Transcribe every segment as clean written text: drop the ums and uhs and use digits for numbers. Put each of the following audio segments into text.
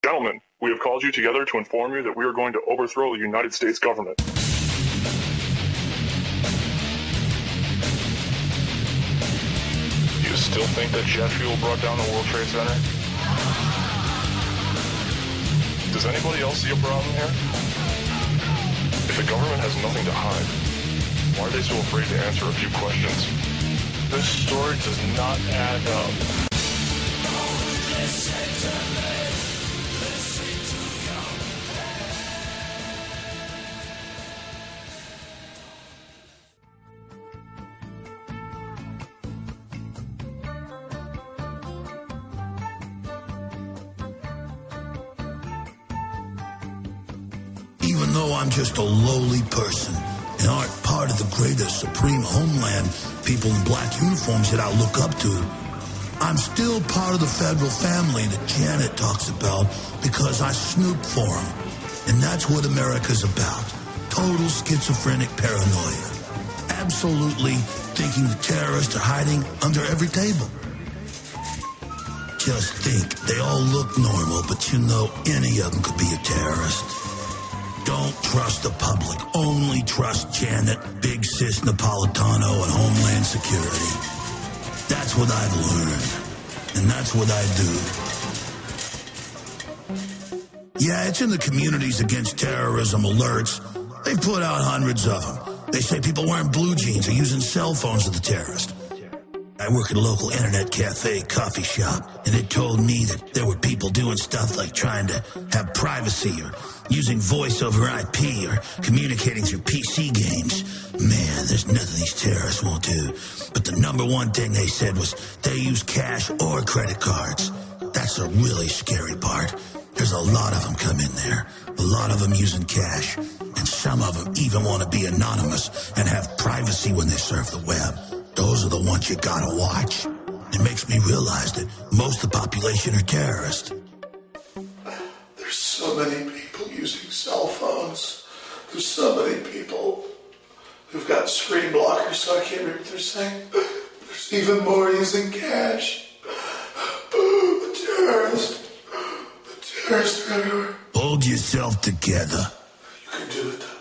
Gentlemen, we have called you together to inform you that we are going to overthrow the United States government. You still think that jet fuel brought down the World Trade Center? Does anybody else see a problem here? If the government has nothing to hide, why are they so afraid to answer a few questions? This story does not add up. Even though I'm just a lowly person and aren't part of the greater supreme homeland people in black uniforms that I look up to, I'm still part of the federal family that Janet talks about because I snoop for them. And that's what America's about. Total schizophrenic paranoia. Absolutely thinking the terrorists are hiding under every table. Just think, they all look normal, but you know any of them could be a terrorist. Don't trust the public. Only trust Janet, Big Sis Napolitano, and Homeland Security. That's what I've learned. And that's what I do. Yeah, it's in the Communities Against Terrorism alerts. They've put out hundreds of them. They say people wearing blue jeans are using cell phones of the terrorist. I work at a local internet cafe coffee shop, and it told me that there were people doing stuff like trying to have privacy or using voice over IP or communicating through PC games. Man, there's nothing these terrorists won't do. But the number one thing they said was they use cash or credit cards. That's a really scary part. There's a lot of them come in there. A lot of them using cash. And some of them even want to be anonymous and have privacy when they surf the web. Those are the ones you gotta watch. It makes me realize that most of the population are terrorists. There's so many people using cell phones. There's so many people who've got screen blockers so I can't read what they're saying. There's even more using cash. The terrorists are everywhere. Hold yourself together. You can do it, though.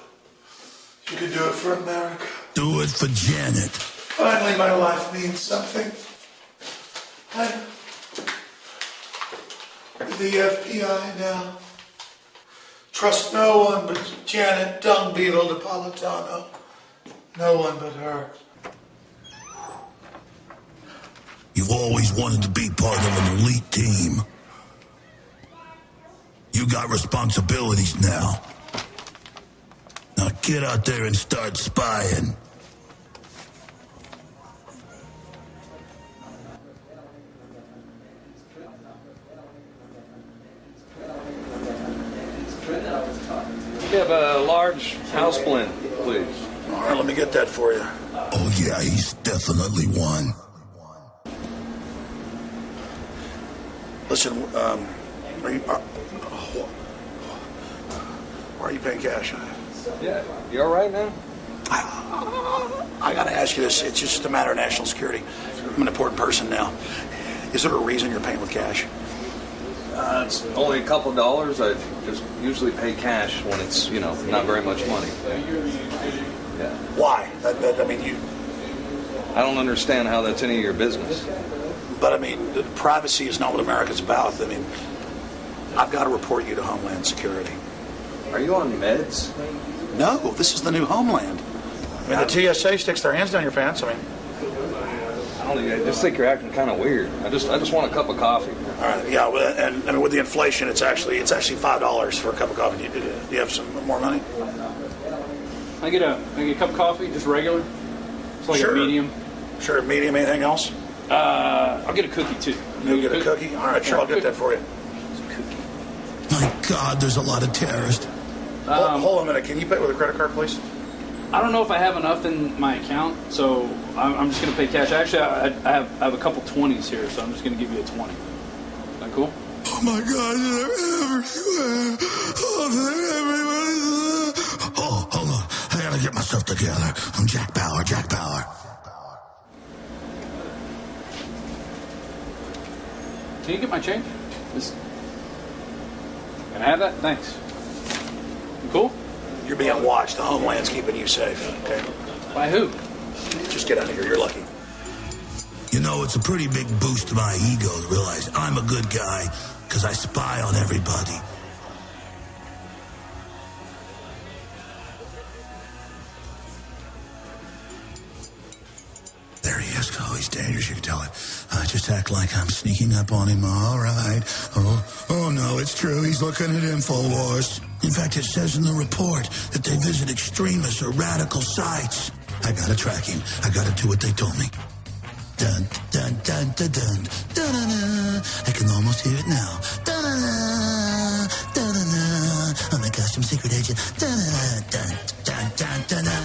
You can do it for America. Do it for Janet. Finally, my life means something. I'm with the FBI now. Trust no one but Janet Dung Beetle Napolitano. No one but her. You've always wanted to be part of an elite team. You got responsibilities now. Now get out there and start spying. We have a large house blend, please. All right, let me get that for you. Oh yeah, he's definitely one. Listen, why are you paying cash? Yeah, you all right, man? I gotta ask you this. It's just a matter of national security. I'm an important person now. Is there a reason you're paying with cash? It's only a couple dollars. I just usually pay cash when it's, not very much money. Yeah. Why? I mean, you... I don't understand how that's any of your business. But, I mean, privacy is not what America's about. I mean, I've got to report you to Homeland Security. Are you on meds? No, this is the new Homeland. I mean, the TSA sticks their hands down your pants. I mean... I just think you're acting kind of weird. I just want a cup of coffee. All right, yeah, and I mean, with the inflation, it's actually $5 for a cup of coffee. Do you have some more money? I get a cup of coffee, just regular. It's like Sure. a medium. Sure, medium. Anything else? I'll get a cookie too. You'll get a cookie? All right, sure, I'll get that for you. It's a cookie. My God, there's a lot of terrorists. Hold on a minute. Can you pay with a credit card, please? I don't know if I have enough in my account, so I'm just going to pay cash. Actually, I have a couple 20s here, so I'm just going to give you a 20. Is that cool? Oh my God, they're everywhere. Oh, they're everywhere. Oh, hold on. I gotta get myself together. I'm Jack Bauer. Can you get my change? Can I have that? Thanks. You cool? You're being watched. The Homeland's keeping you safe, okay? By who? Just get out of here. You're lucky. You know, it's a pretty big boost to my ego to realize I'm a good guy because I spy on everybody. There he is. Oh, he's dangerous. You can tell it. Just act like I'm sneaking up on him. All right. Oh no, it's true. He's looking at infowars. In fact, it says in the report that they visit extremist or radical sites. I gotta track him. I gotta do what they told me. Dun dun dun dun dun dun dun dun. I can almost hear it now. Dun dun dun dun dun dun. Oh my gosh, I'm secret agent. Dun dun dun dun dun dun dun.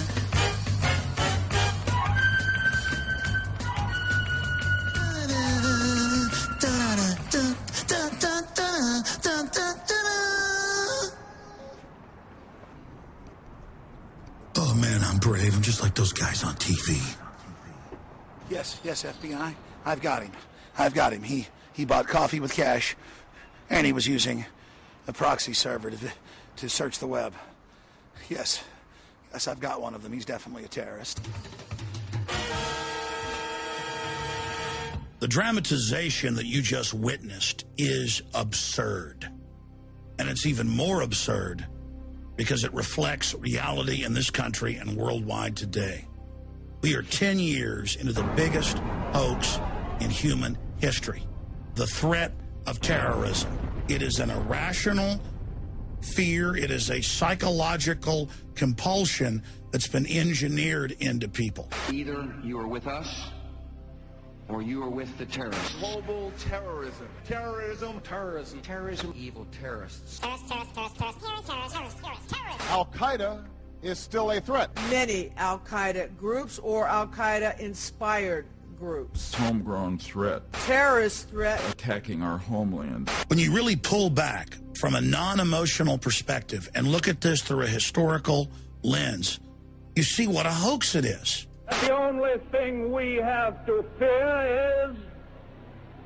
Oh man, I'm brave. I'm just like those guys on TV. Yes, FBI. I've got him. He bought coffee with cash, and he was using a proxy server to search the web. Yes, I've got one of them. He's definitely a terrorist. The dramatization that you just witnessed is absurd. And it's even more absurd because it reflects reality in this country and worldwide today. We are 10 years into the biggest hoax in human history. The threat of terrorism. It is an irrational fear. It is a psychological compulsion that's been engineered into people. Either you are with us or you are with the terrorists. Global terrorism. Terrorism. Evil terrorists. Al-Qaeda is still a threat. Many Al-Qaeda groups or Al-Qaeda-inspired groups. Homegrown threat. Terrorist threat. Attacking our homeland. When you really pull back from a non-emotional perspective and look at this through a historical lens, you see what a hoax it is. The only thing we have to fear is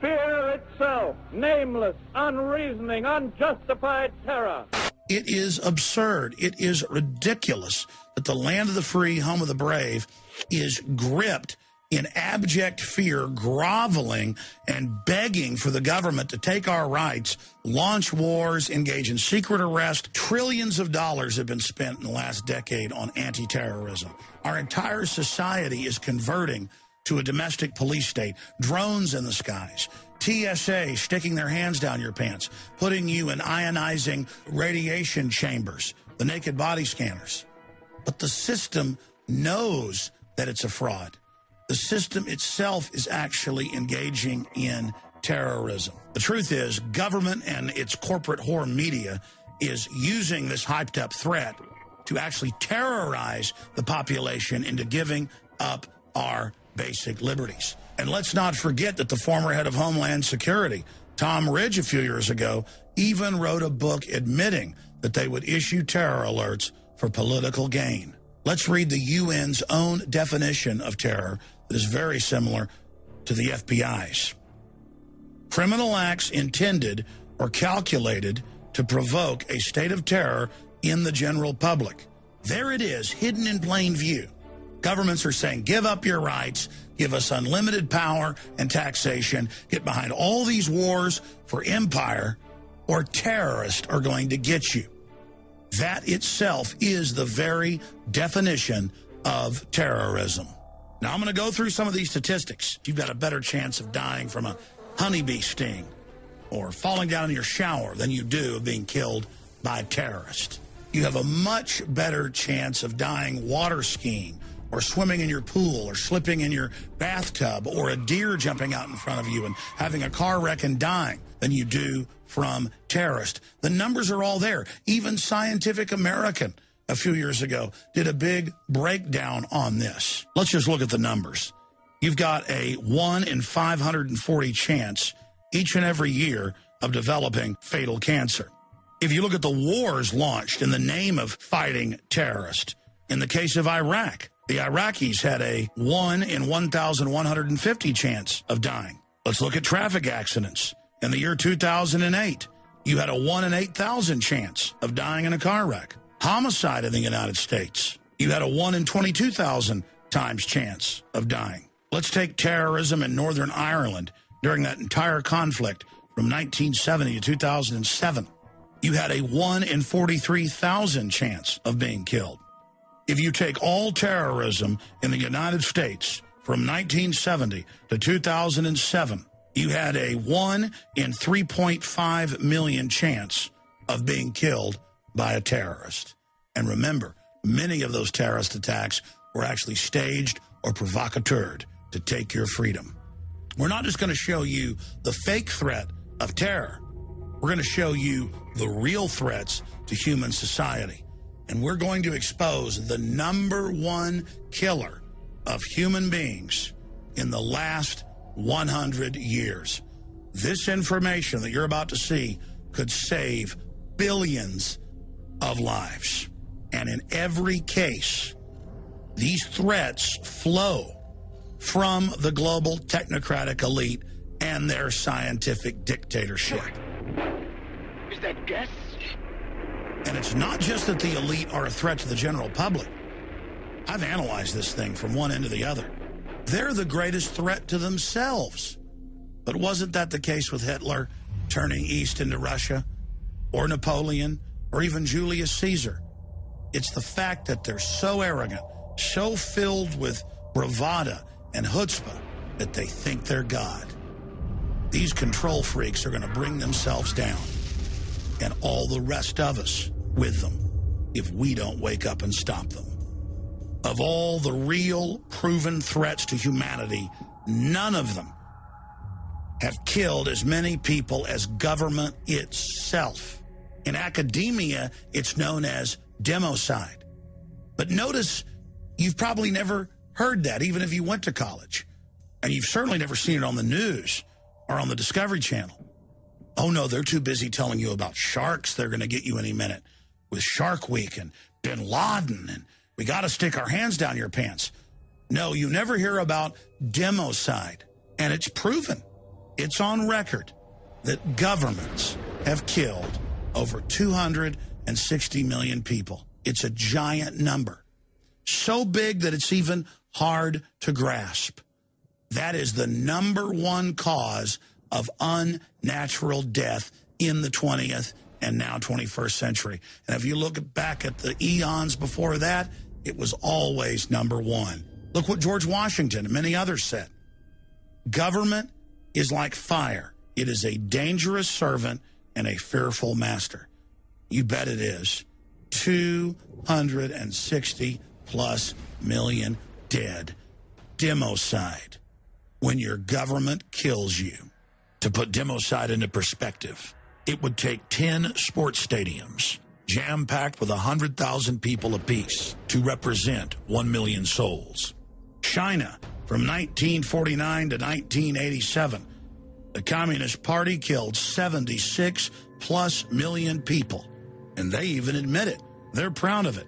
fear itself. Nameless, unreasoning, unjustified terror. It is absurd. It is ridiculous that the land of the free, home of the brave, is gripped in abject fear, groveling and begging for the government to take our rights, launch wars, engage in secret arrest. Trillions of dollars have been spent in the last decade on anti-terrorism. Our entire society is converting to a domestic police state, drones in the skies, TSA sticking their hands down your pants, putting you in ionizing radiation chambers, the naked body scanners. But the system knows that it's a fraud. The system itself is actually engaging in terrorism. The truth is, government and its corporate whore media is using this hyped-up threat to actually terrorize the population into giving up our basic liberties. And let's not forget that the former head of Homeland Security, Tom Ridge, a few years ago, even wrote a book admitting that they would issue terror alerts for political gain. Let's read the UN's own definition of terror that is very similar to the FBI's. Criminal acts intended or calculated to provoke a state of terror in the general public. There it is, hidden in plain view. Governments are saying, give up your rights, give us unlimited power and taxation, get behind all these wars for empire, or terrorists are going to get you. That itself is the very definition of terrorism. Now, I'm going to go through some of these statistics. You've got a better chance of dying from a honeybee sting or falling down in your shower than you do of being killed by a terrorist. You have a much better chance of dying water skiing or swimming in your pool or slipping in your bathtub or a deer jumping out in front of you and having a car wreck and dying than you do from terrorists. The numbers are all there. Even Scientific American a few years ago did a big breakdown on this. Let's just look at the numbers. You've got a 1 in 540 chance each and every year of developing fatal cancer. If you look at the wars launched in the name of fighting terrorists, in the case of Iraq, the Iraqis had a 1 in 1,150 chance of dying. Let's look at traffic accidents. In the year 2008, You had a 1 in 8,000 chance of dying in a car wreck. Homicide in the United States, you had a 1 in 22,000 times chance of dying. Let's take terrorism in Northern Ireland during that entire conflict from 1970 to 2007. You had a 1 in 43,000 chance of being killed. If you take all terrorism in the United States from 1970 to 2007, you had a 1 in 3.5 million chance of being killed by a terrorist. And remember, many of those terrorist attacks were actually staged or provocateured to take your freedom. We're not just going to show you the fake threat of terror. We're going to show you the real threats to human society. And we're going to expose the #1 killer of human beings in the last 100 years. This information that you're about to see could save billions of lives. And in every case, these threats flow from the global technocratic elite and their scientific dictatorship. Is that gas? And it's not just that the elite are a threat to the general public. I've analyzed this thing from one end to the other. They're the greatest threat to themselves. But wasn't that the case with Hitler turning east into Russia, or Napoleon, or even Julius Caesar? It's the fact that they're so arrogant, so filled with bravado and chutzpah that they think they're God. These control freaks are going to bring themselves down, and all the rest of us with them, if we don't wake up and stop them. Of all the real proven threats to humanity, none of them have killed as many people as government itself. In academia, it's known as democide. But notice, you've probably never heard that, even if you went to college. And you've certainly never seen it on the news or on the Discovery Channel. Oh no, they're too busy telling you about sharks they're going to get you any minute with Shark Week and Bin Laden and we got to stick our hands down your pants. No, you never hear about democide. And it's proven, it's on record, that governments have killed over 260 million people. It's a giant number. So big that it's even hard to grasp. That is the #1 cause of unnatural death in the 20th and now 21st century. And if you look back at the eons before that, it was always #1. Look what George Washington and many others said. Government is like fire. It is a dangerous servant and a fearful master. You bet it is. 260+ million dead. Democide. When your government kills you. To put democide into perspective, it would take 10 sports stadiums, jam-packed with 100,000 people apiece, to represent 1 million souls. China, from 1949 to 1987, the Communist Party killed 76+ million people. And they even admit it. They're proud of it.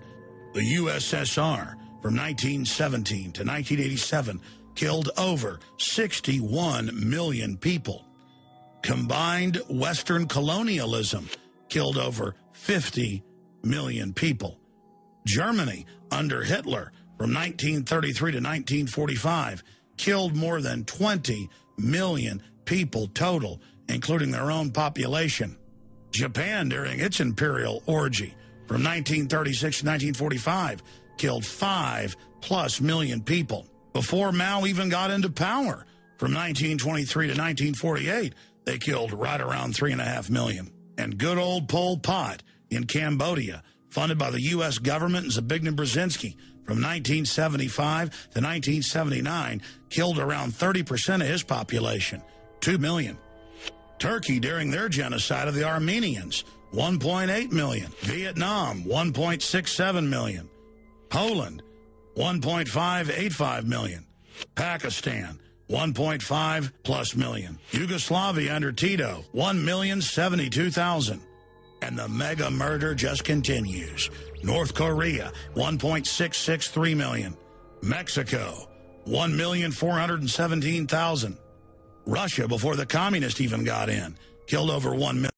The USSR, from 1917 to 1987, killed over 61 million people. Combined Western colonialism killed over 50 million people. Germany, under Hitler, from 1933 to 1945, killed more than 20 million people total, including their own population. Japan, during its imperial orgy, from 1936 to 1945, killed 5+ million people. Before Mao even got into power, from 1923 to 1948, they killed right around 3.5 million. And good old Pol Pot in Cambodia, funded by the U.S. government and Zbigniew Brzezinski, from 1975 to 1979, killed around 30% of his population, 2 million. Turkey, during their genocide of the Armenians, 1.8 million. Vietnam, 1.67 million. Poland, 1.585 million. Pakistan, 1.5+ million. Yugoslavia under Tito, 1,072,000. And the mega murder just continues. North Korea, 1.663 million. Mexico, 1,417,000. Russia, before the communists even got in, killed over 1 million.